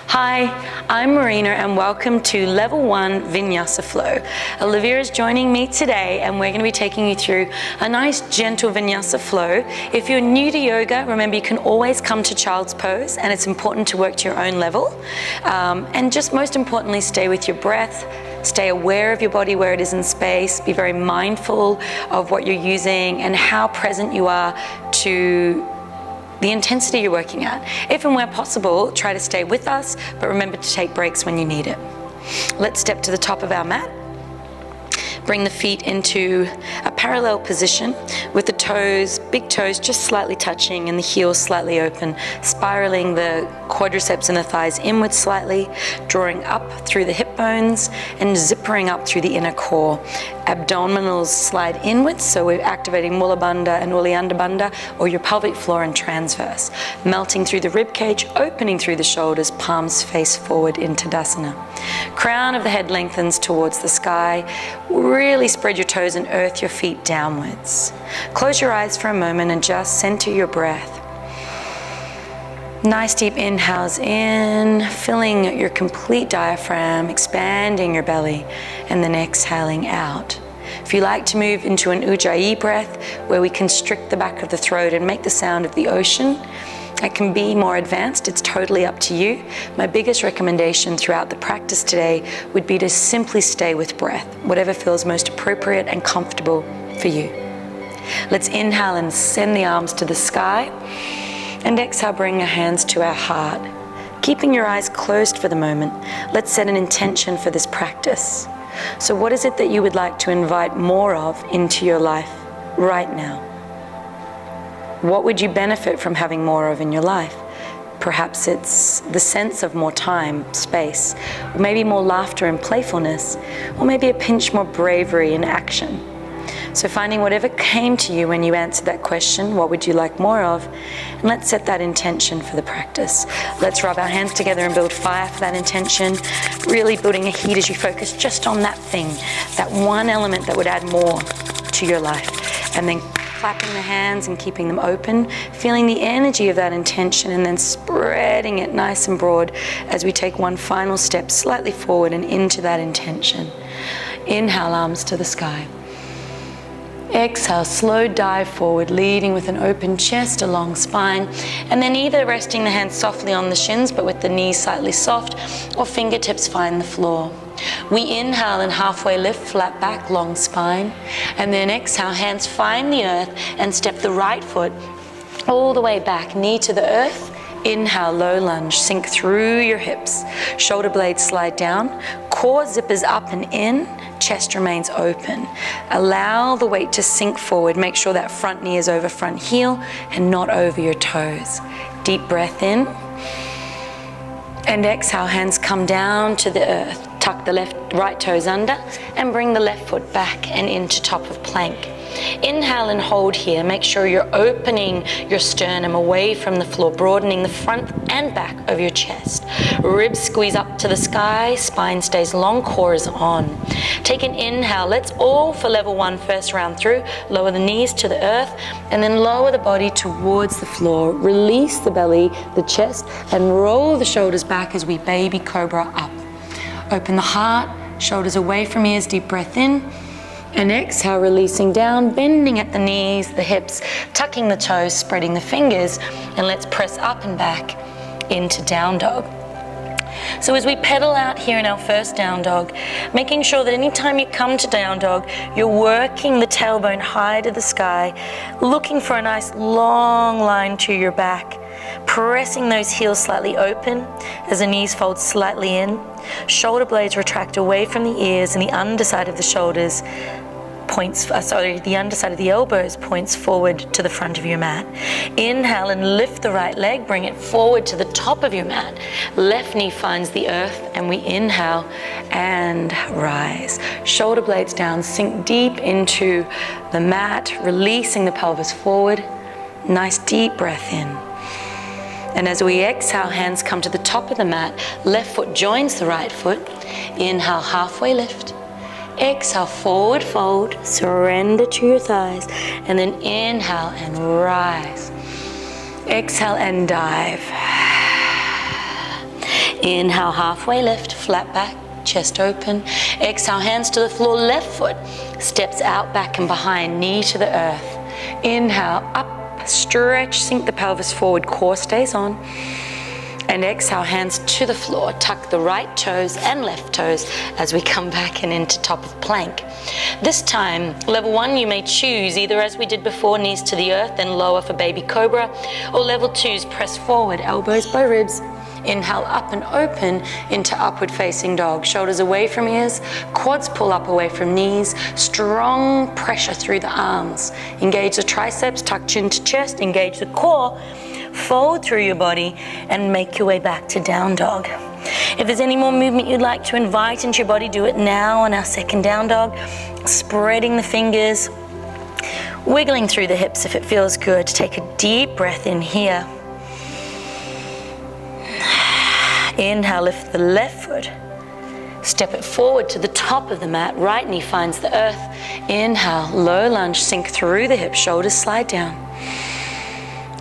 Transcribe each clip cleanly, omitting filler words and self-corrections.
Hi, I'm Marina and welcome to Level 1 Vinyasa Flow. Olivia is joining me today and we're going to be taking you through a nice gentle Vinyasa flow. If you're new to yoga, remember you can always come to child's pose and it's important to work to your own level. And just most importantly, stay with your breath. Stay aware of your body where it is in space. Be very mindful of what you're using and how present you are to the intensity you're working at. If and where possible, try to stay with us, but remember to take breaks when you need it. Let's step to the top of our mat. Bring the feet into a parallel position with the toes, big toes just slightly touching and the heels slightly open, spiraling the quadriceps and the thighs inward slightly, drawing up through the hip bones and zippering up through the inner core. Abdominals slide inwards, so we're activating Mula Bandha and Uddiyana Bandha, or your pelvic floor and transverse. Melting through the rib cage, opening through the shoulders, palms face forward into Tadasana. Crown of the head lengthens towards the sky. Really spread your toes and earth your feet downwards. Close your eyes for a moment and just center your breath. Nice deep inhales in, filling your complete diaphragm, expanding your belly, and then exhaling out. If you like to move into an Ujjayi breath, where we constrict the back of the throat and make the sound of the ocean, it can be more advanced, it's totally up to you. My biggest recommendation throughout the practice today would be to simply stay with breath, whatever feels most appropriate and comfortable for you. Let's inhale and send the arms to the sky, and exhale, bring our hands to our heart. Keeping your eyes closed for the moment, let's set an intention for this practice. So what is it that you would like to invite more of into your life right now? What would you benefit from having more of in your life? Perhaps it's the sense of more time, space, or maybe more laughter and playfulness, or maybe a pinch more bravery and action. So finding whatever came to you when you answered that question, what would you like more of? And let's set that intention for the practice. Let's rub our hands together and build fire for that intention, really building a heat as you focus just on that thing, that one element that would add more to your life. And then clapping the hands and keeping them open, feeling the energy of that intention and then spreading it nice and broad as we take one final step slightly forward and into that intention. Inhale, arms to the sky. Exhale, slow dive forward, leading with an open chest, a long spine, and then either resting the hands softly on the shins but with the knees slightly soft, or fingertips find the floor. We inhale and halfway lift, flat back, long spine, and then exhale, hands find the earth and step the right foot all the way back, knee to the earth. Inhale, low lunge, sink through your hips. Shoulder blades slide down, core zippers up and in, chest remains open. Allow the weight to sink forward. Make sure that front knee is over front heel and not over your toes. Deep breath in. And exhale, hands come down to the earth. Tuck the right toes under and bring the left foot back and into top of plank. Inhale and hold here. Make sure you're opening your sternum away from the floor, broadening the front and back of your chest. Ribs squeeze up to the sky, spine stays long, core is on. Take an inhale. Let's all, for level 1, first round through, lower the knees to the earth and then lower the body towards the floor. Release the belly, the chest, and roll the shoulders back as we baby cobra up. Open the heart, shoulders away from ears, deep breath in. And exhale, releasing down, bending at the knees, the hips, tucking the toes, spreading the fingers, and let's press up and back into down dog. So as we pedal out here in our first down dog, making sure that anytime you come to down dog, you're working the tailbone high to the sky, looking for a nice long line to your back, pressing those heels slightly open as the knees fold slightly in, shoulder blades retract away from the ears and the underside of the shoulders the underside of the elbows points forward to the front of your mat. Inhale and lift the right leg, bring it forward to the top of your mat. Left knee finds the earth and we inhale and rise. Shoulder blades down, sink deep into the mat, releasing the pelvis forward. Nice deep breath in. And as we exhale, hands come to the top of the mat, left foot joins the right foot. Inhale, halfway lift. Exhale, forward fold, surrender to your thighs, and then inhale and rise. Exhale and dive. Inhale, halfway lift, flat back, chest open. Exhale, hands to the floor, left foot steps out, back and behind, knee to the earth. Inhale, up, stretch, sink the pelvis forward, core stays on. And exhale, hands to the floor, tuck the right toes and left toes as we come back and into top of plank. This time, level 1, you may choose either as we did before, knees to the earth, then lower for baby cobra, or level 2 is press forward, elbows by ribs. Inhale, up and open into upward facing dog. Shoulders away from ears, quads pull up away from knees, strong pressure through the arms. Engage the triceps, tuck chin to chest, engage the core, fold through your body and make your way back to down dog. If there's any more movement you'd like to invite into your body, do it now on our second down dog. Spreading the fingers, wiggling through the hips if it feels good. Take a deep breath in here. Inhale, lift the left foot. Step it forward to the top of the mat. Right knee finds the earth. Inhale, low lunge, sink through the hips, shoulders slide down.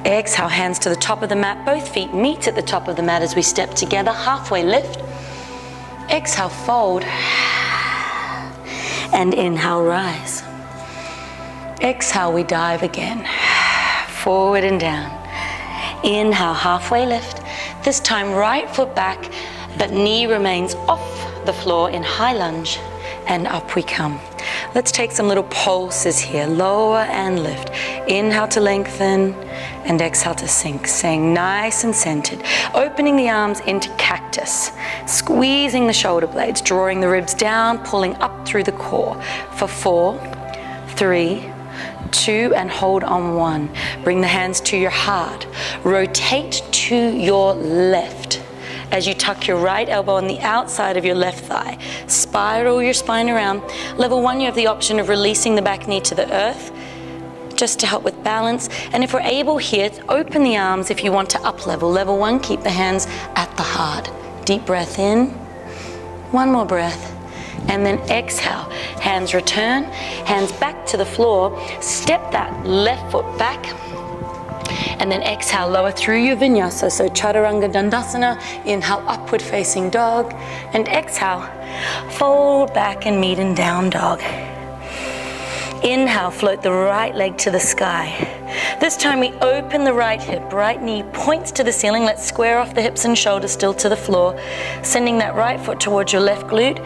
Exhale, hands to the top of the mat. Both feet meet at the top of the mat as we step together. Halfway lift. Exhale, fold. And inhale, rise. Exhale, we dive again. Forward and down. Inhale, halfway lift. This time, right foot back, but knee remains off the floor in high lunge, and up we come. Let's take some little pulses here, lower and lift. Inhale to lengthen, and exhale to sink, staying nice and centered. Opening the arms into cactus, squeezing the shoulder blades, drawing the ribs down, pulling up through the core. For 4, 3, 2, and hold on 1. Bring the hands to your heart. Rotate to your left as you tuck your right elbow on the outside of your left thigh. Spiral your spine around. Level 1, you have the option of releasing the back knee to the earth, just to help with balance. And if we're able here, open the arms if you want to up level. Level 1, keep the hands at the heart. Deep breath in. One more breath. And then exhale. Hands return, hands back to the floor. Step that left foot back. And then exhale, lower through your vinyasa. So Chaturanga Dandasana. Inhale, upward facing dog. And exhale, fold back and meet in down dog. Inhale, float the right leg to the sky. This time we open the right hip, right knee points to the ceiling. Let's square off the hips and shoulders still to the floor. Sending that right foot towards your left glute.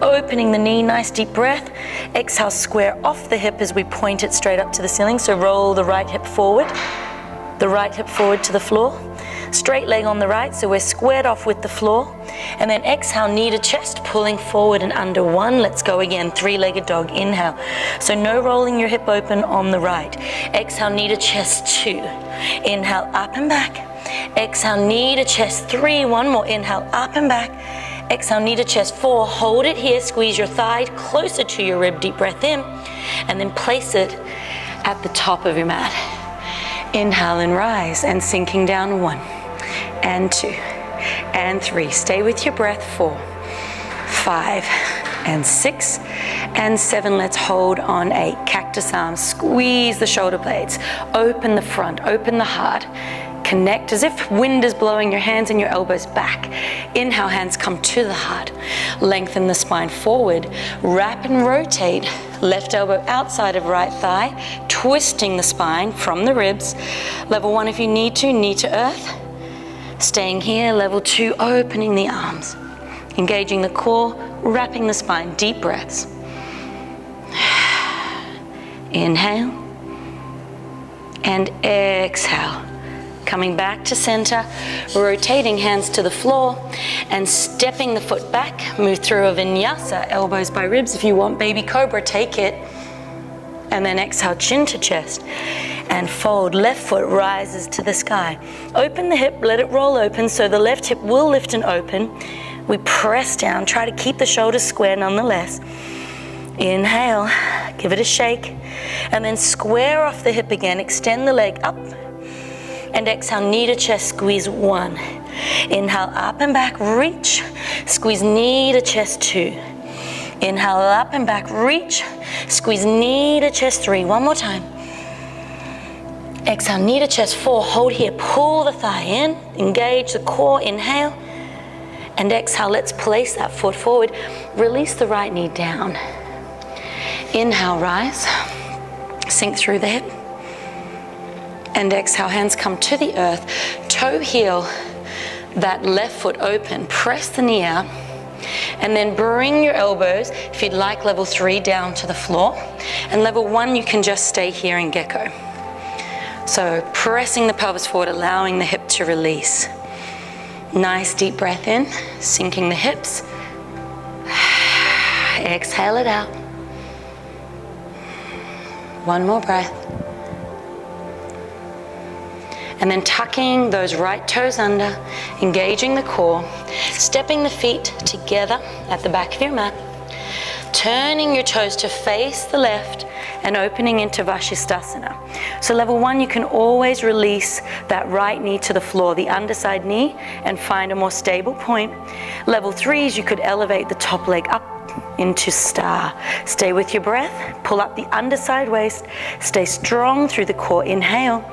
Opening the knee, nice deep breath. Exhale, square off the hip as we point it straight up to the ceiling. So roll the right hip forward. The right hip forward to the floor. Straight leg on the right, so we're squared off with the floor. And then exhale, knee to chest, pulling forward and under 1. Let's go again, 3-legged dog, inhale. So no rolling your hip open on the right. Exhale, knee to chest, 2. Inhale, up and back. Exhale, knee to chest, 3. One more, inhale, up and back. Exhale, knee to chest, 4. Hold it here, squeeze your thigh closer to your rib, deep breath in. And then place it at the top of your mat. Inhale and rise, and sinking down 1, and 2, and 3. Stay with your breath, 4, 5, and 6, and 7. Let's hold on 8. Cactus arms, squeeze the shoulder blades. Open the front, open the heart. Connect as if wind is blowing your hands and your elbows back. Inhale, hands come to the heart. Lengthen the spine forward. Wrap and rotate. Left elbow outside of right thigh. Twisting the spine from the ribs. Level 1 if you need to, knee to earth. Staying here. Level 2, opening the arms. Engaging the core, wrapping the spine. Deep breaths. Inhale. And exhale. Coming back to center, rotating hands to the floor and stepping the foot back. Move through a vinyasa, elbows by ribs. If you want baby cobra, take it. And then exhale, chin to chest. And fold, left foot rises to the sky. Open the hip, let it roll open so the left hip will lift and open. We press down, try to keep the shoulders square nonetheless. Inhale, give it a shake. And then square off the hip again, extend the leg up. And exhale, knee to chest, squeeze 1. Inhale, up and back, reach. Squeeze knee to chest, 2. Inhale, up and back, reach. Squeeze knee to chest, 3. One more time. Exhale, knee to chest, 4. Hold here, pull the thigh in. Engage the core, inhale. And exhale, let's place that foot forward. Release the right knee down. Inhale, rise. Sink through the hip. And exhale, hands come to the earth. Toe heel that left foot open. Press the knee out. And then bring your elbows, if you'd like, level 3 down to the floor. And level 1, you can just stay here in gecko. So pressing the pelvis forward, allowing the hip to release. Nice deep breath in, sinking the hips. Exhale it out. One more breath. And then tucking those right toes under, engaging the core, stepping the feet together at the back of your mat, turning your toes to face the left and opening into Vashisthasana. So level 1, you can always release that right knee to the floor, the underside knee, and find a more stable point. Level 3 is you could elevate the top leg up into star. Stay with your breath, pull up the underside waist, stay strong through the core. Inhale.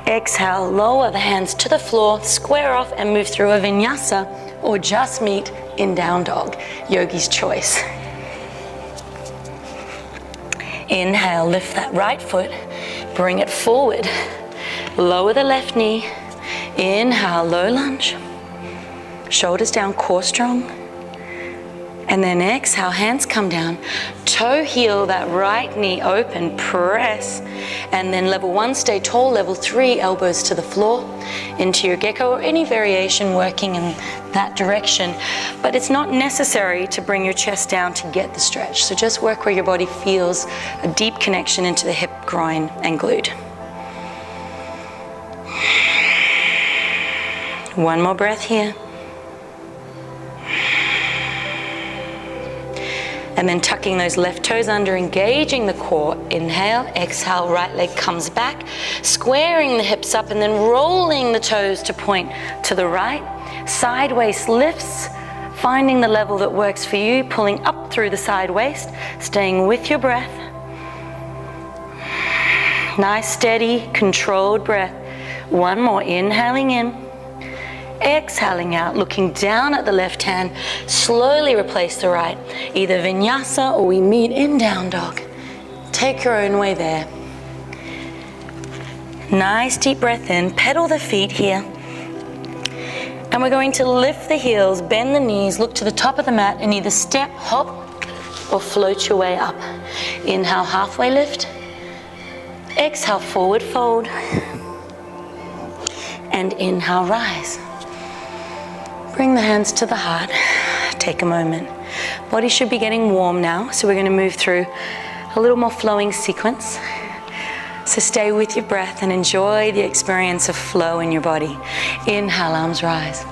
Exhale, lower the hands to the floor, square off and move through a vinyasa or just meet in down dog, yogi's choice. Inhale, lift that right foot, bring it forward, lower the left knee. Inhale, low lunge, shoulders down, core strong. And then exhale, hands come down, toe heel that right knee open, press. And then level 1, stay tall. Level 3, elbows to the floor, into your gecko or any variation working in that direction. But it's not necessary to bring your chest down to get the stretch. So just work where your body feels a deep connection into the hip, groin, and glute. One more breath here. And then tucking those left toes under, engaging the core. Inhale, exhale, right leg comes back, squaring the hips up and then rolling the toes to point to the right. Side waist lifts, finding the level that works for you, pulling up through the side waist, staying with your breath. Nice, steady, controlled breath. One more, inhaling in. Exhaling out, looking down at the left hand, slowly replace the right. Either vinyasa or we meet in down dog. Take your own way there. Nice deep breath in, pedal the feet here. And we're going to lift the heels, bend the knees, look to the top of the mat and either step, hop, or float your way up. Inhale, halfway lift. Exhale, forward fold. And inhale, rise. Bring the hands to the heart. Take a moment. Body should be getting warm now, so we're going to move through a little more flowing sequence. So stay with your breath and enjoy the experience of flow in your body. Inhale, arms rise.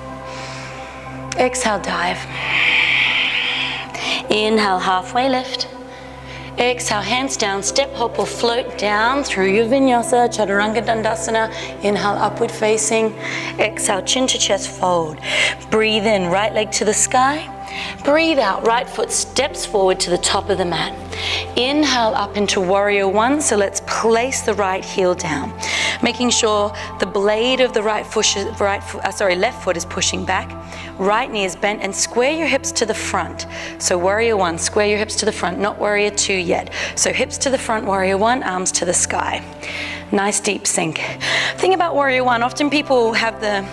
Exhale, dive. Inhale, halfway lift. Exhale, hands down, step, hop or float down through your vinyasa, chaturanga dandasana. Inhale, upward facing. Exhale, chin to chest fold. Breathe in, right leg to the sky. Breathe out, right foot steps forward to the top of the mat. Inhale up into warrior 1, so let's place the right heel down. Making sure the blade of the left foot is pushing back. Right knee is bent and square your hips to the front. So warrior 1, square your hips to the front, not warrior 2 yet. So hips to the front, warrior 1, arms to the sky. Nice deep sink. Thing about warrior 1, often people have the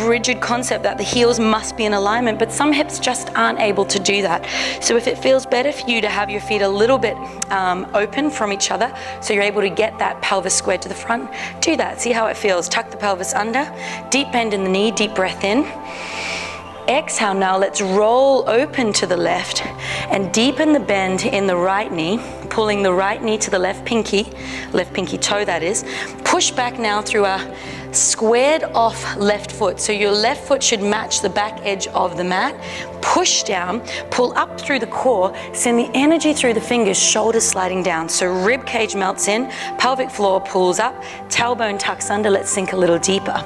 rigid concept that the heels must be in alignment, but some hips just aren't able to do that. So if it feels better for you to have your feet a little bit open from each other, so you're able to get that pelvis squared to the front, do that. See how it feels. Tuck the pelvis under, deep bend in the knee, deep breath in. Exhale, now let's roll open to the left and deepen the bend in the right knee, pulling the right knee to the left pinky toe that is. Push back now through a squared off left foot. So your left foot should match the back edge of the mat. Push down, pull up through the core, send the energy through the fingers, shoulders sliding down. So rib cage melts in, pelvic floor pulls up, tailbone tucks under. Let's sink a little deeper.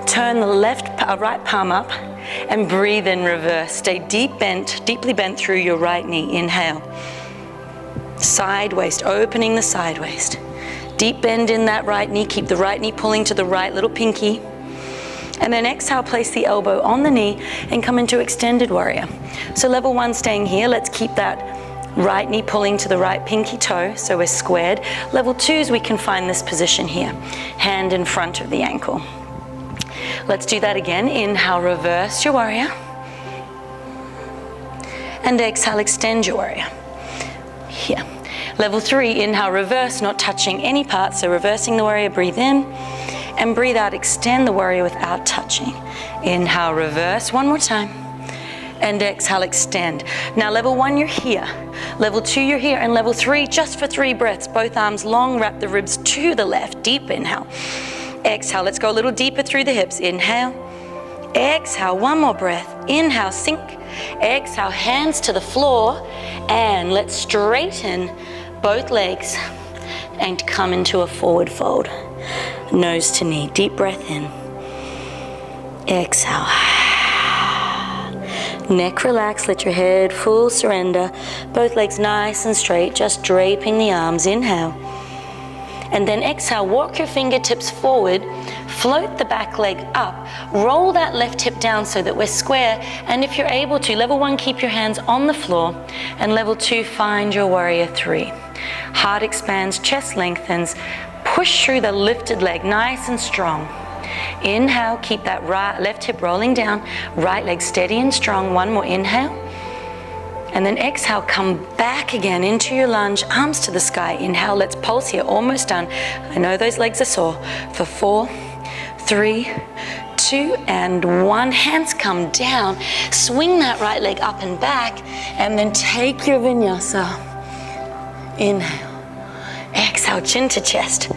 Turn the right palm up and breathe in reverse. Stay deeply bent through your right knee. Inhale. Side waist, opening the side waist. Deep bend in that right knee. Keep the right knee pulling to the right little pinky. And then exhale, place the elbow on the knee and come into extended warrior. So level 1 staying here. Let's keep that right knee pulling to the right pinky toe, so we're squared. Level 2 is we can find this position here, hand in front of the ankle. Let's do that again. Inhale, reverse your warrior. And exhale, extend your warrior. Here. Level 3, inhale, reverse, not touching any part, so reversing the warrior, breathe in. And breathe out, extend the warrior without touching. Inhale, reverse, one more time. And exhale, extend. Now level 1, you're here. Level 2, you're here. And level 3, just for 3 breaths, both arms long, wrap the ribs to the left, deep inhale. Exhale, let's go a little deeper through the hips. Inhale. Exhale, one more breath. Inhale, sink. Exhale, hands to the floor. And let's straighten both legs and come into a forward fold. Nose to knee, deep breath in. Exhale. Neck relax, let your head full surrender. Both legs nice and straight, just draping the arms. Inhale. And then exhale, walk your fingertips forward, float the back leg up, roll that left hip down so that we're square. And if you're able to, level 1, keep your hands on the floor. And level 2, find your warrior 3. Heart expands, chest lengthens. Push through the lifted leg, nice and strong. Inhale, keep that left hip rolling down, right leg steady and strong. One more inhale. And then exhale, come back again into your lunge, arms to the sky. Inhale, let's pulse here, almost done. I know those legs are sore. For 4, 3, 2, and 1. Hands come down. Swing that right leg up and back, and then take your vinyasa. Inhale. Exhale, chin to chest,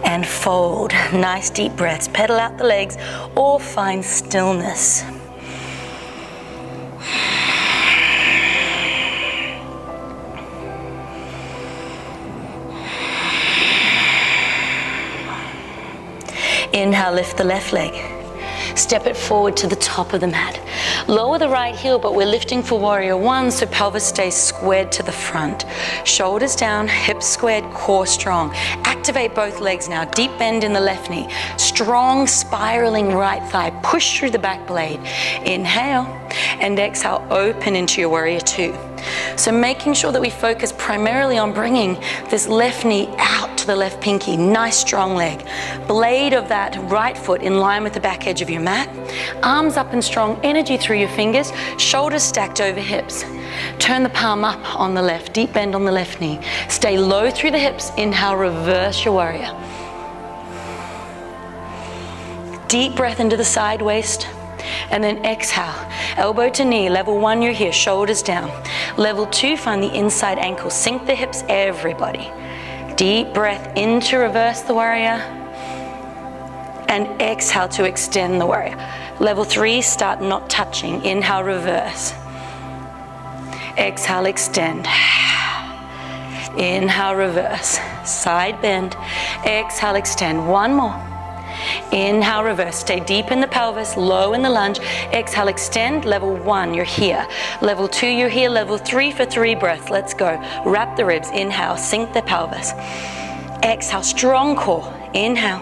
and fold. Nice deep breaths. Pedal out the legs or find stillness. Inhale, lift the left leg. Step it forward to the top of the mat. Lower the right heel, but we're lifting for warrior 1, so pelvis stays squared to the front. Shoulders down, hips squared, core strong. Activate both legs now. Deep bend in the left knee. Strong spiraling right thigh. Push through the back blade. Inhale and exhale, open into your warrior 2. So making sure that we focus primarily on bringing this left knee out to the left pinky. Nice strong leg. Blade of that right foot in line with the back edge of your mat. Arms up and strong, energy through your fingers. Shoulders stacked over hips. Turn the palm up on the left, deep bend on the left knee. Stay low through the hips. Inhale, reverse your warrior. Deep breath into the side waist. And then exhale, elbow to knee. Level 1, you're here, shoulders down. Level 2, find the inside ankle. Sink the hips, everybody. Deep breath in to reverse the warrior. And exhale to extend the warrior. Level 3, start not touching. Inhale, reverse. Exhale, extend. Inhale, reverse. Side bend. Exhale, extend. One more. Inhale, reverse. Stay deep in the pelvis, low in the lunge. Exhale, extend. Level 1, you're here. Level 2, you're here. Level 3 for 3 breaths. Let's go. Wrap the ribs. Inhale, sink the pelvis. Exhale, strong core. Inhale.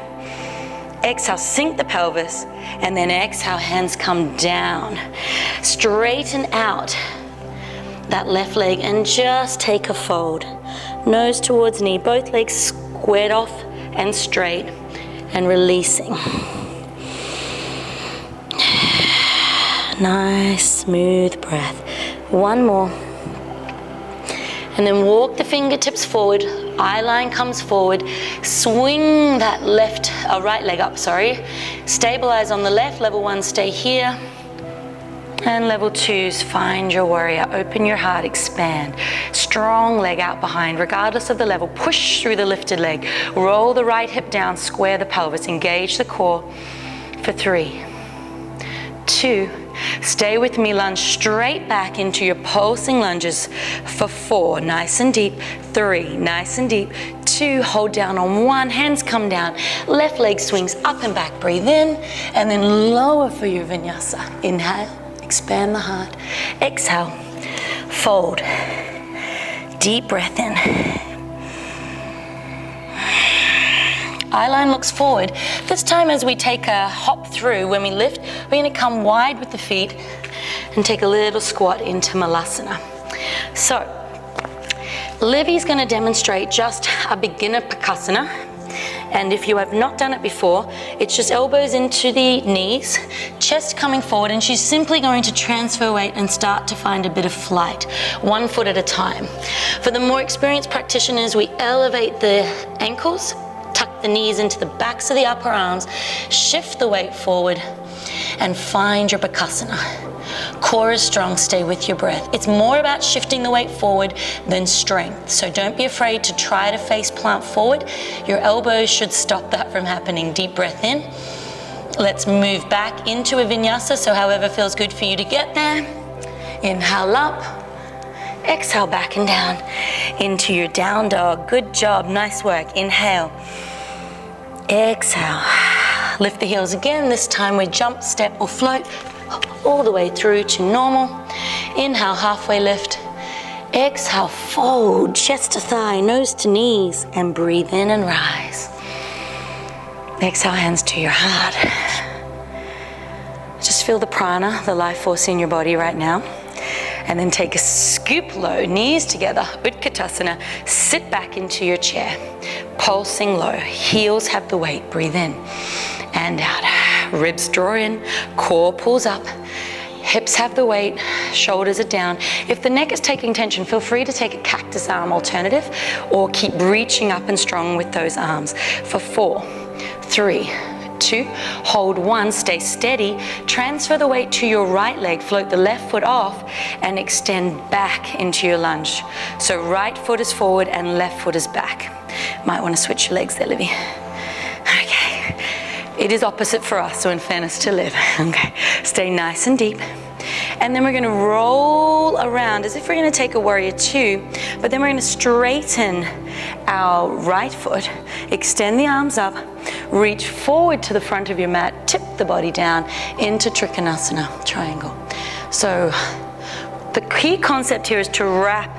Exhale, sink the pelvis. And then exhale, hands come down. Straighten out that left leg and just take a fold. Nose towards knee. Both legs squared off and straight. And releasing. Nice, smooth breath. One more. And then walk the fingertips forward. Eye line comes forward. Swing that right leg up, Stabilize on the left. Level 1, stay here. And level 2's find your warrior. Open your heart, expand. Strong leg out behind, regardless of the level. Push through the lifted leg. Roll the right hip down, square the pelvis. Engage the core for 3, 2, stay with me, lunge straight back into your pulsing lunges for 4, nice and deep. 3, nice and deep. 2, hold down on 1, hands come down. Left leg swings up and back, breathe in, and then lower for your vinyasa. Inhale. Expand the heart. Exhale. Fold. Deep breath in. Eye line looks forward. This time as we take a hop through, when we lift, we're going to come wide with the feet and take a little squat into Malasana. So, Livy's going to demonstrate just a beginner Pakasana. And if you have not done it before, it's just elbows into the knees, chest coming forward, and she's simply going to transfer weight and start to find a bit of flight, 1 foot at a time. For the more experienced practitioners, we elevate the ankles, tuck the knees into the backs of the upper arms, shift the weight forward, and find your Bakasana. Core is strong, stay with your breath. It's more about shifting the weight forward than strength. So don't be afraid to try to face plant forward. Your elbows should stop that from happening. Deep breath in. Let's move back into a vinyasa, so however feels good for you to get there. Inhale up. Exhale back and down into your down dog. Good job, nice work. Inhale. Exhale. Lift the heels again. This time we jump, step or float all the way through to normal. Inhale, halfway lift. Exhale, fold, chest to thigh, nose to knees, and breathe in and rise. Exhale, hands to your heart. Just feel the prana, the life force in your body right now. And then take a scoop low, knees together, Utkatasana. Sit back into your chair, pulsing low. Heels have the weight, breathe in and out. Ribs draw in, core pulls up, hips have the weight, shoulders are down. If the neck is taking tension, feel free to take a cactus arm alternative or keep reaching up and strong with those arms. For 4, 3, 2, hold 1, stay steady, transfer the weight to your right leg, float the left foot off and extend back into your lunge. So right foot is forward and left foot is back. Might want to switch your legs there, Livy. Okay. It is opposite for us, so in fairness to Liv. Okay, stay nice and deep. And then we're going to roll around as if we're going to take a warrior 2, but then we're going to straighten our right foot, extend the arms up, reach forward to the front of your mat, tip the body down into Trikonasana, triangle. So the key concept here is to wrap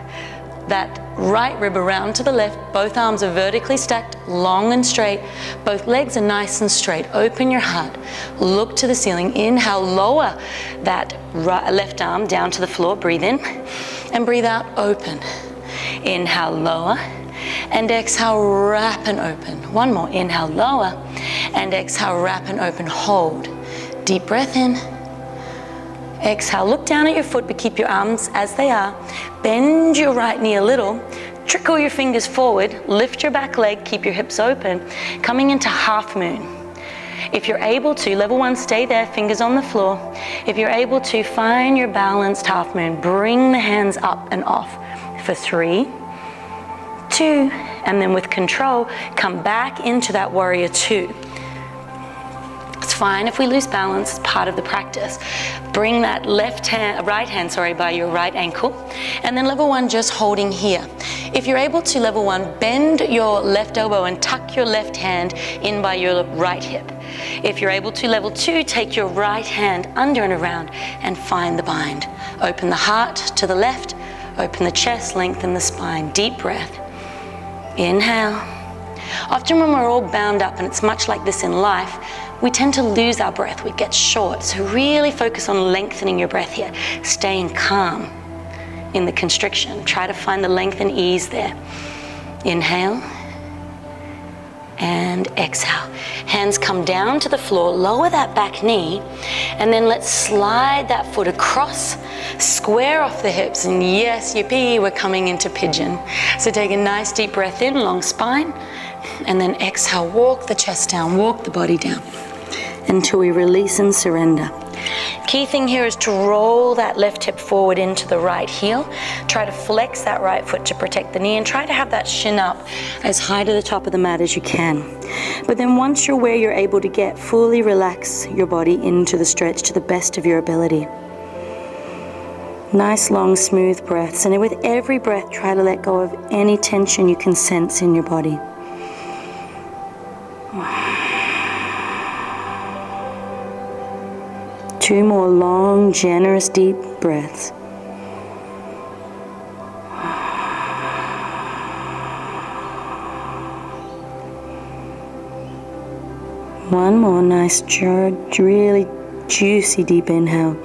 that right rib around to the left. Both arms are vertically stacked, long and straight. Both legs are nice and straight. Open your heart. Look to the ceiling. Inhale, lower that left arm down to the floor. Breathe in and breathe out, open. Inhale, lower, and exhale, wrap and open. One more. Inhale, lower, and exhale, wrap and open. Hold. Deep breath in. Exhale, look down at your foot, but keep your arms as they are. Bend your right knee a little. Trickle your fingers forward. Lift your back leg. Keep your hips open. Coming into half moon. If you're able to, level 1, stay there, fingers on the floor. If you're able to, find your balanced half moon. Bring the hands up and off for 3, 2, and then with control, come back into that warrior 2. It's fine if we lose balance, it's part of the practice. Bring that right hand by your right ankle, and then level 1, just holding here. If you're able to, level 1, bend your left elbow and tuck your left hand in by your right hip. If you're able to, level 2, take your right hand under and around and find the bind. Open the heart to the left, open the chest, lengthen the spine. Deep breath. Inhale. Often when we're all bound up, and it's much like this in life, we tend to lose our breath, we get short. So really focus on lengthening your breath here, staying calm in the constriction. Try to find the length and ease there. Inhale and exhale. Hands come down to the floor, lower that back knee, and then let's slide that foot across, square off the hips, and yes, yippee, we're coming into pigeon. So take a nice deep breath in, long spine, and then exhale, walk the chest down, walk the body down until we release and surrender. Key thing here is to roll that left hip forward into the right heel. Try to flex that right foot to protect the knee, and try to have that shin up as high to the top of the mat as you can. But then once you're where you're able to get, fully relax your body into the stretch to the best of your ability. Nice, long, smooth breaths. And with every breath, try to let go of any tension you can sense in your body. Two more long, generous, deep breaths. One more nice, really juicy deep inhale.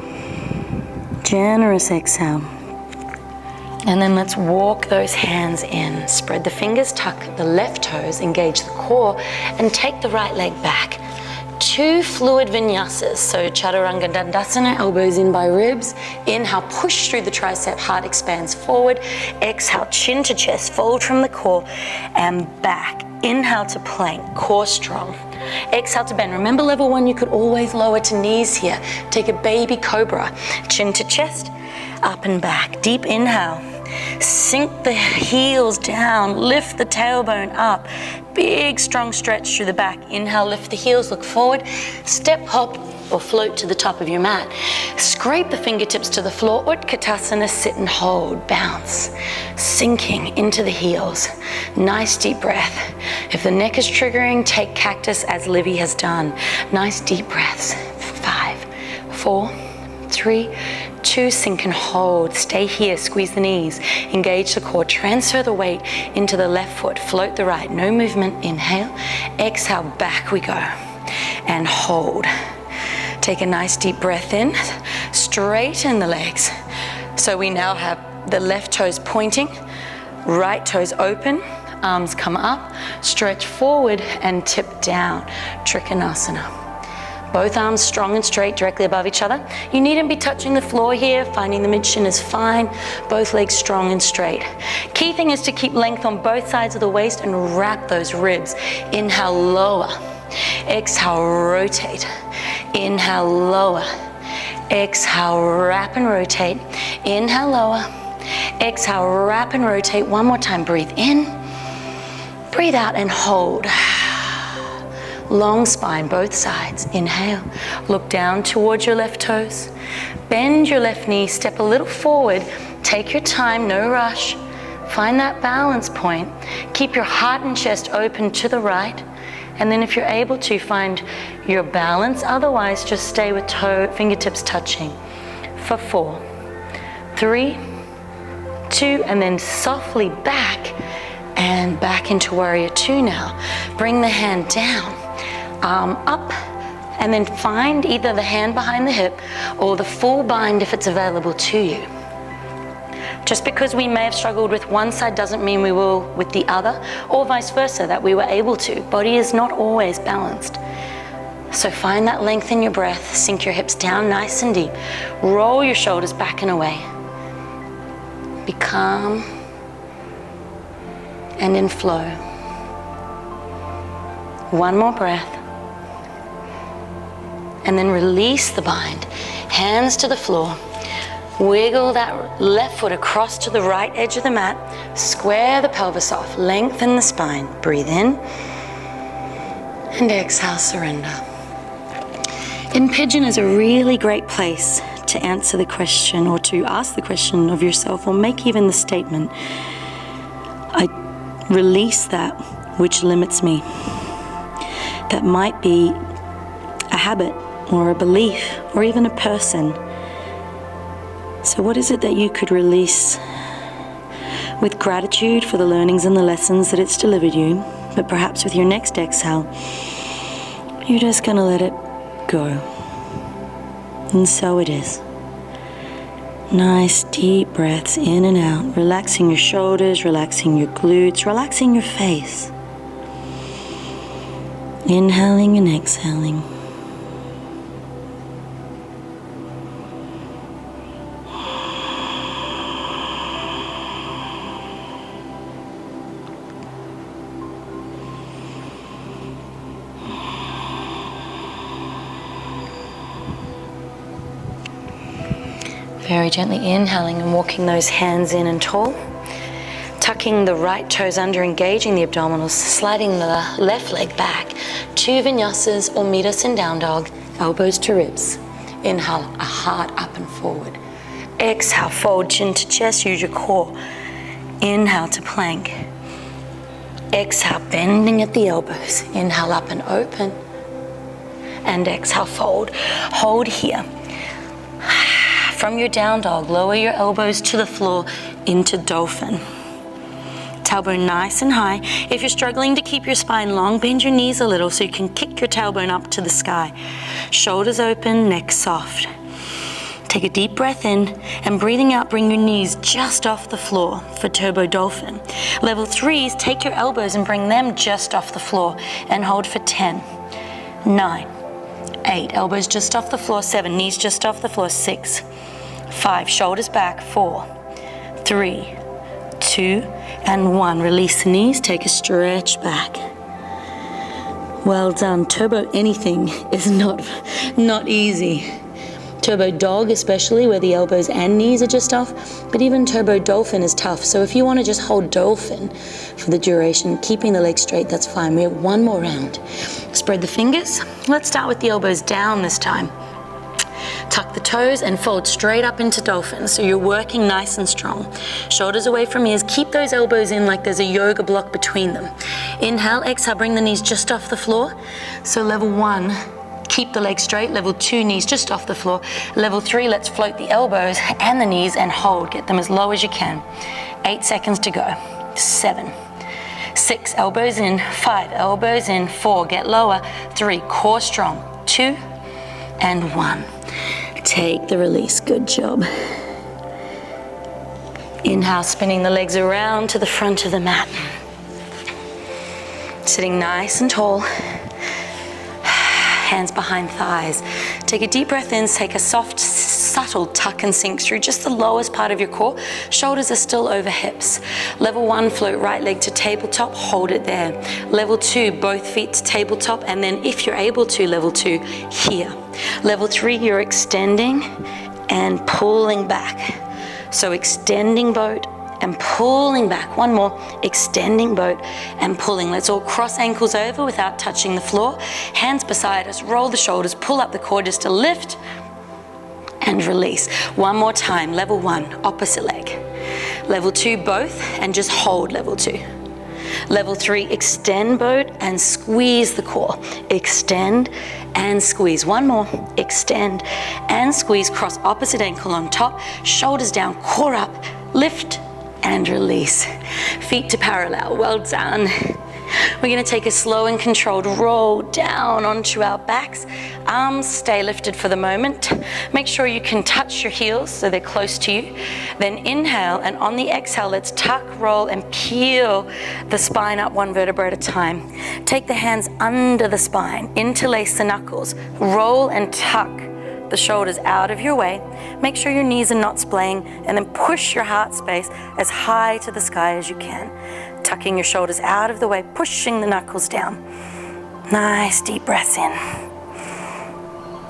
Generous exhale. And then let's walk those hands in. Spread the fingers, tuck the left toes, engage the core, and take the right leg back. 2 fluid vinyasas, so Chaturanga Dandasana, elbows in by ribs. Inhale, push through the tricep, heart expands forward. Exhale, chin to chest, fold from the core and back. Inhale to plank, core strong. Exhale to bend. Remember level 1, you could always lower to knees here. Take a baby cobra, chin to chest, up and back. Deep inhale. Sink the heels down, lift the tailbone up. Big, strong stretch through the back. Inhale, lift the heels, look forward. Step, hop, or float to the top of your mat. Scrape the fingertips to the floor. Utkatasana, sit and hold, bounce. Sinking into the heels. Nice deep breath. If the neck is triggering, take cactus as Livy has done. Nice deep breaths. 5, 4, 3, 2, sink and hold. Stay here, squeeze the knees, engage the core, transfer the weight into the left foot, float the right, no movement, inhale, exhale, back we go, and hold. Take a nice deep breath in, straighten the legs. So we now have the left toes pointing, right toes open, arms come up, stretch forward and tip down, Trikonasana. Both arms strong and straight directly above each other. You needn't be touching the floor here. Finding the mid-shin is fine. Both legs strong and straight. Key thing is to keep length on both sides of the waist and wrap those ribs. Inhale, lower. Exhale, rotate. Inhale, lower. Exhale, wrap and rotate. Inhale, lower. Exhale, wrap and rotate. One more time. Breathe in. Breathe out and hold. Long spine, both sides. Inhale, look down towards your left toes. Bend your left knee, step a little forward. Take your time, no rush. Find that balance point. Keep your heart and chest open to the right. And then if you're able to, find your balance. Otherwise, just stay with fingertips touching. For 4, 3, 2, and then softly back and back into Warrior 2 now. Bring the hand down. Arm up, and then find either the hand behind the hip or the full bind if it's available to you. Just because we may have struggled with one side doesn't mean we will with the other, or vice versa, that we were able to. Body is not always balanced. So find that length in your breath, sink your hips down nice and deep, roll your shoulders back and away. Be calm and in flow. One more breath. And then release the bind. Hands to the floor. Wiggle that left foot across to the right edge of the mat. Square the pelvis off. Lengthen the spine. Breathe in. And exhale, surrender. In Pigeon is a really great place to answer the question or to ask the question of yourself or make even the statement. I release that which limits me. That might be a habit or a belief or even a person. So what is it that you could release with gratitude for the learnings and the lessons that it's delivered you, but perhaps with your next exhale, you're just gonna let it go. And so it is. Nice deep breaths in and out, relaxing your shoulders, relaxing your glutes, relaxing your face. Inhaling and exhaling. Very gently inhaling and walking those hands in and tall. Tucking the right toes under, engaging the abdominals, sliding the left leg back. 2 vinyasas or meet us in down dog, elbows to ribs. Inhale, a heart up and forward. Exhale, fold chin to chest, use your core. Inhale to plank. Exhale, bending at the elbows. Inhale up and open. And exhale, fold. Hold here. From your down dog, lower your elbows to the floor into dolphin. Tailbone nice and high. If you're struggling to keep your spine long, bend your knees a little so you can kick your tailbone up to the sky. Shoulders open, neck soft. Take a deep breath in, and breathing out, bring your knees just off the floor for Turbo Dolphin. Level 3 is take your elbows and bring them just off the floor and hold for 10, 9, 8, elbows just off the floor, 7, knees just off the floor, 6, 5, shoulders back, 4, 3, 2, and 1. Release the knees, take a stretch back. Well done. Turbo anything is not easy. Turbo Dog especially, where the elbows and knees are just off, but even Turbo Dolphin is tough. So if you want to just hold Dolphin for the duration, keeping the legs straight, that's fine. We have one more round. Spread the fingers. Let's start with the elbows down this time. Tuck the toes and fold straight up into Dolphin, so you're working nice and strong. Shoulders away from ears. Keep those elbows in like there's a yoga block between them. Inhale, exhale, bring the knees just off the floor. So level 1, keep the legs straight. Level 2, knees just off the floor. Level 3, let's float the elbows and the knees and hold. Get them as low as you can. 8 seconds to go. 7, 6, elbows in. 5, elbows in. 4, get lower. 3, core strong. 2, and 1. Take the release. Good job. Inhale, spinning the legs around to the front of the mat. Sitting nice and tall. Hands behind thighs. Take a deep breath in, take a soft, subtle tuck and sink through just the lowest part of your core. Shoulders are still over hips. Level 1, float right leg to tabletop, hold it there. Level 2, both feet to tabletop, and then if you're able to, level 2, here. Level 3, you're extending and pulling back. So extending boat and pulling back. One more, extending boat and pulling. Let's all cross ankles over without touching the floor. Hands beside us, roll the shoulders, pull up the core just to lift and release. One more time, level 1, opposite leg. Level 2, both, and just hold level 2. Level 3, extend boat and squeeze the core. Extend and squeeze. One more, extend and squeeze. Cross opposite ankle on top, shoulders down, core up, lift and release. Feet to parallel, well done. We're gonna take a slow and controlled roll down onto our backs. Arms stay lifted for the moment. Make sure you can touch your heels so they're close to you. Then inhale, and on the exhale, let's tuck, roll, and peel the spine up one vertebra at a time. Take the hands under the spine, interlace the knuckles, roll and tuck the shoulders out of your way. Make sure your knees are not splaying, and then push your heart space as high to the sky as you can. Tucking your shoulders out of the way, pushing the knuckles down. Nice deep breaths in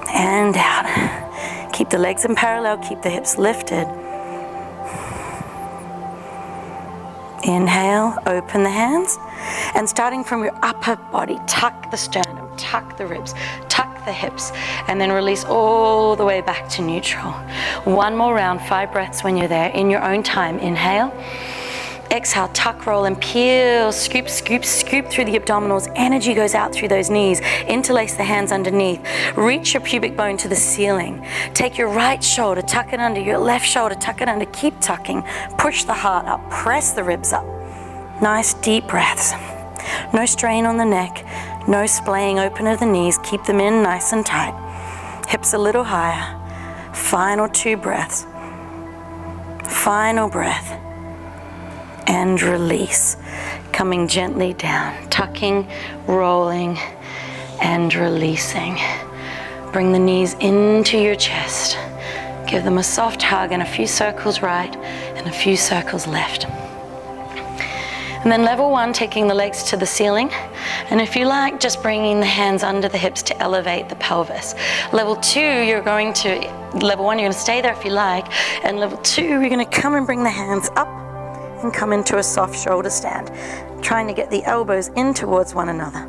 and out. Keep the legs in parallel, keep the hips lifted. Inhale, open the hands, and starting from your upper body, tuck the sternum, tuck the ribs, tuck the hips, and then release all the way back to neutral. One more round, 5 breaths when you're there, in your own time. Inhale. Exhale, tuck, roll, and peel. Scoop, scoop, scoop through the abdominals. Energy goes out through those knees. Interlace the hands underneath. Reach your pubic bone to the ceiling. Take your right shoulder, tuck it under. Your left shoulder, tuck it under. Keep tucking. Push the heart up. Press the ribs up. Nice deep breaths. No strain on the neck. No splaying open of the knees. Keep them in nice and tight. Hips a little higher. Final 2 breaths. Final breath. And release, coming gently down, tucking, rolling, and releasing. Bring the knees into your chest. Give them a soft hug and a few circles right and a few circles left. And then level 1, taking the legs to the ceiling. And if you like, just bringing the hands under the hips to elevate the pelvis. Level 2, level 1, you're gonna stay there if you like. And level 2, you're gonna come and bring the hands up and come into a soft shoulder stand, trying to get the elbows in towards one another.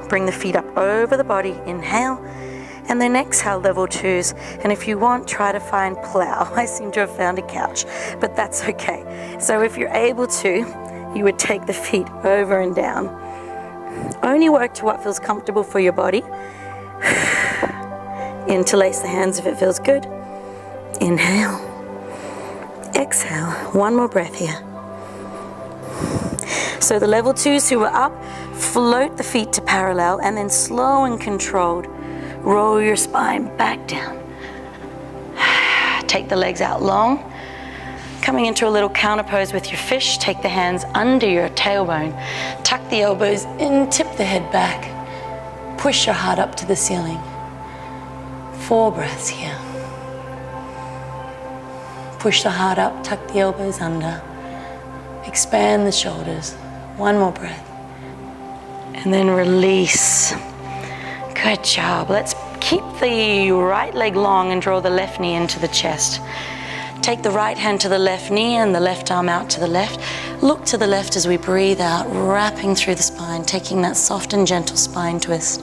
Bring the feet up over the body, inhale, and then exhale, level 2s. And if you want, try to find plow. I seem to have found a couch, but that's okay. So if you're able to, you would take the feet over and down. Only work to what feels comfortable for your body. Interlace the hands if it feels good. Inhale. Exhale. One more breath here. So the level 2s who are up, float the feet to parallel, and then slow and controlled, roll your spine back down. Take the legs out long. Coming into a little counter pose with your fish, take the hands under your tailbone, tuck the elbows in, tip the head back, push your heart up to the ceiling. 4 breaths here. Push the heart up, tuck the elbows under, expand the shoulders. 1 more breath. And then release. Good job. Let's keep the right leg long and draw the left knee into the chest. Take the right hand to the left knee and the left arm out to the left. Look to the left as we breathe out, wrapping through the spine, taking that soft and gentle spine twist.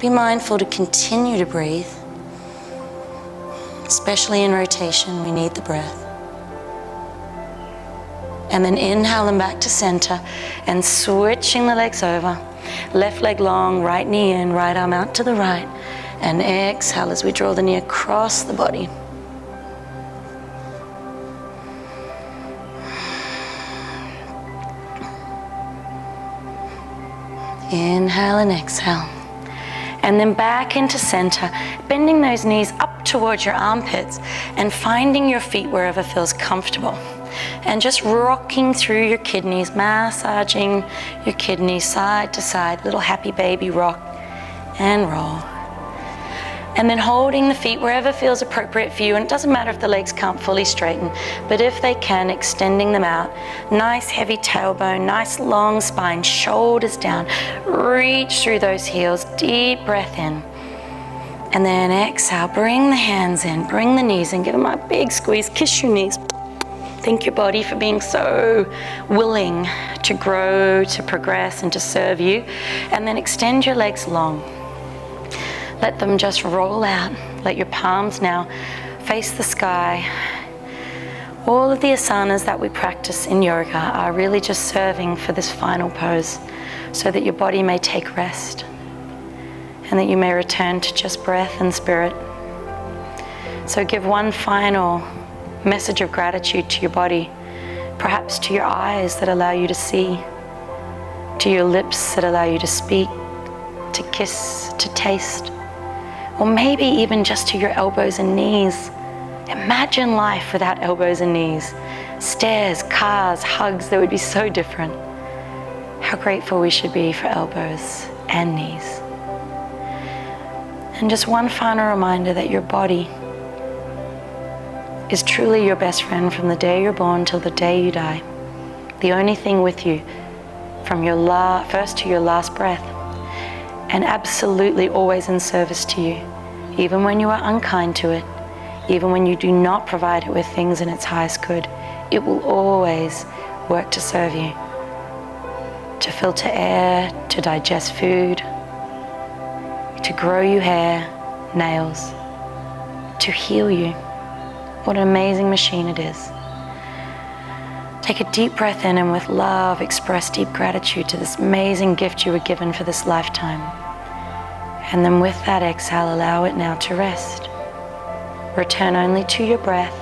Be mindful to continue to breathe. Especially in rotation, we need the breath. And then inhaling back to center and switching the legs over. Left leg long, right knee in, right arm out to the right. And exhale as we draw the knee across the body. Inhale and exhale. And then back into center, bending those knees up towards your armpits and finding your feet wherever feels comfortable. And just rocking through your kidneys, massaging your kidneys side to side, little happy baby rock and roll. And then holding the feet wherever feels appropriate for you. And it doesn't matter if the legs can't fully straighten, but if they can, extending them out. Nice heavy tailbone, nice long spine, shoulders down. Reach through those heels, deep breath in. And then exhale, bring the hands in, bring the knees in, give them a big squeeze, kiss your knees. Thank your body for being so willing to grow, to progress, and to serve you. And then extend your legs long. Let them just roll out. Let your palms now face the sky. All of the asanas that we practice in yoga are really just serving for this final pose so that your body may take rest and that you may return to just breath and spirit. So give one final message of gratitude to your body, perhaps to your eyes that allow you to see, to your lips that allow you to speak, to kiss, to taste, or maybe even just to your elbows and knees. Imagine life without elbows and knees. Stairs, cars, hugs, that would be so different. How grateful we should be for elbows and knees. And just one final reminder that your body is truly your best friend from the day you're born till the day you die. The only thing with you from your first to your last breath, and absolutely always in service to you, even when you are unkind to it, even when you do not provide it with things in its highest good. It will always work to serve you, to filter air, to digest food, to grow you hair, nails, to heal you. What an amazing machine it is. Take a deep breath in and with love express deep gratitude to this amazing gift you were given for this lifetime. And then with that exhale, allow it now to rest. Return only to your breath.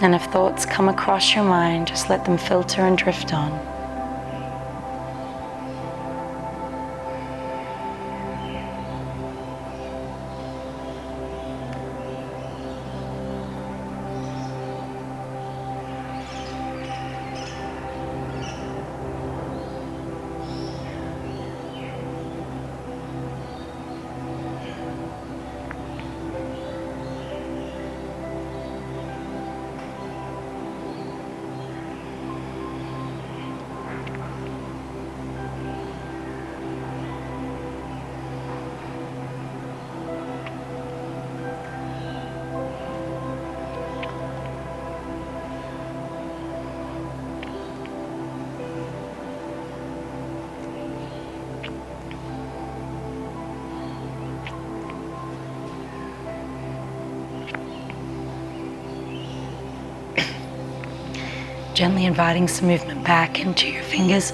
And if thoughts come across your mind, just let them filter and drift on. Gently inviting some movement back into your fingers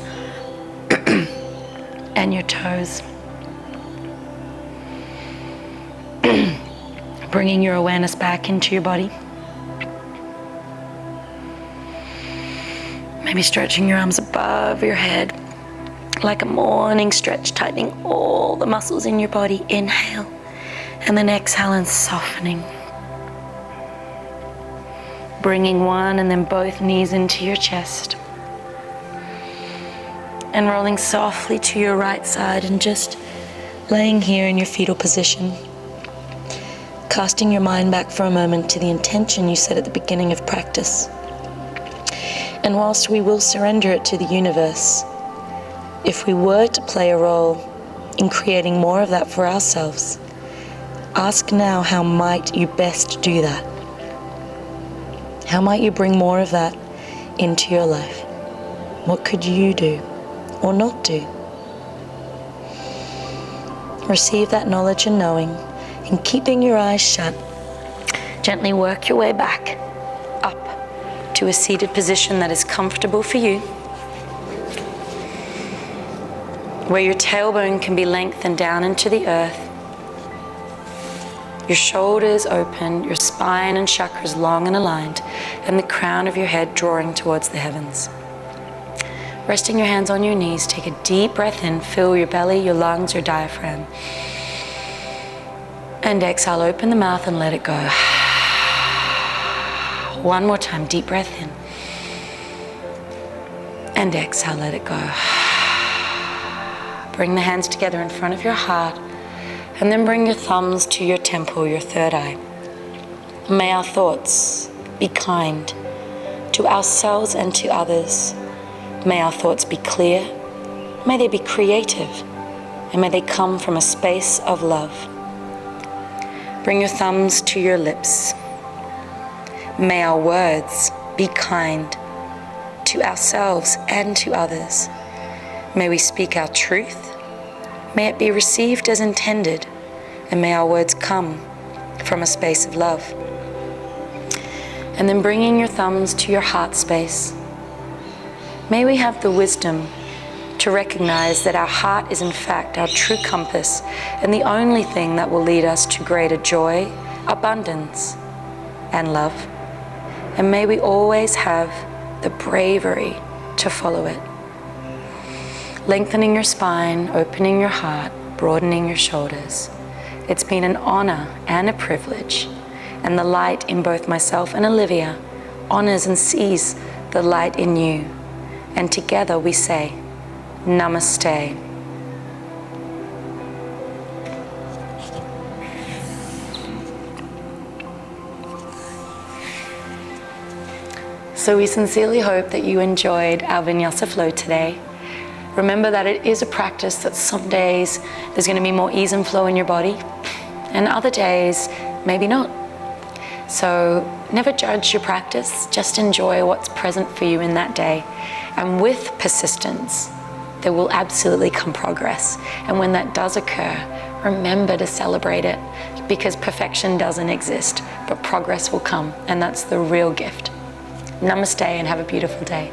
and your toes. Bringing your awareness back into your body. Maybe stretching your arms above your head like a morning stretch, tightening all the muscles in your body. Inhale, and then exhale and softening. Bringing one and then both knees into your chest. And rolling softly to your right side and just laying here in your fetal position. Casting your mind back for a moment to the intention you set at the beginning of practice. And whilst we will surrender it to the universe, if we were to play a role in creating more of that for ourselves, ask now, how might you best do that? How might you bring more of that into your life? What could you do or not do? Receive that knowledge and knowing, and keeping your eyes shut, gently work your way back up to a seated position that is comfortable for you, where your tailbone can be lengthened down into the earth, your shoulders open, your spine and chakras long and aligned, and the crown of your head drawing towards the heavens. Resting your hands on your knees, take a deep breath in, fill your belly, your lungs, your diaphragm. And exhale, open the mouth and let it go. One more time, deep breath in. And exhale, let it go. Bring the hands together in front of your heart, and then bring your thumbs to your temple, your third eye. May our thoughts be kind to ourselves and to others. May our thoughts be clear. May they be creative. And may they come from a space of love. Bring your thumbs to your lips. May our words be kind to ourselves and to others. May we speak our truth. May it be received as intended. And may our words come from a space of love. And then bringing your thumbs to your heart space. May we have the wisdom to recognize that our heart is in fact our true compass and the only thing that will lead us to greater joy, abundance, and love. And may we always have the bravery to follow it. Lengthening your spine, opening your heart, broadening your shoulders. It's been an honor and a privilege, and the light in both myself and Olivia honors and sees the light in you. And together we say, Namaste. So we sincerely hope that you enjoyed our Vinyasa flow today. Remember that it is a practice that some days there's going to be more ease and flow in your body, and other days maybe not. So never judge your practice, just enjoy what's present for you in that day. And with persistence, there will absolutely come progress. And when that does occur, remember to celebrate it, because perfection doesn't exist, but progress will come, and that's the real gift. Namaste and have a beautiful day.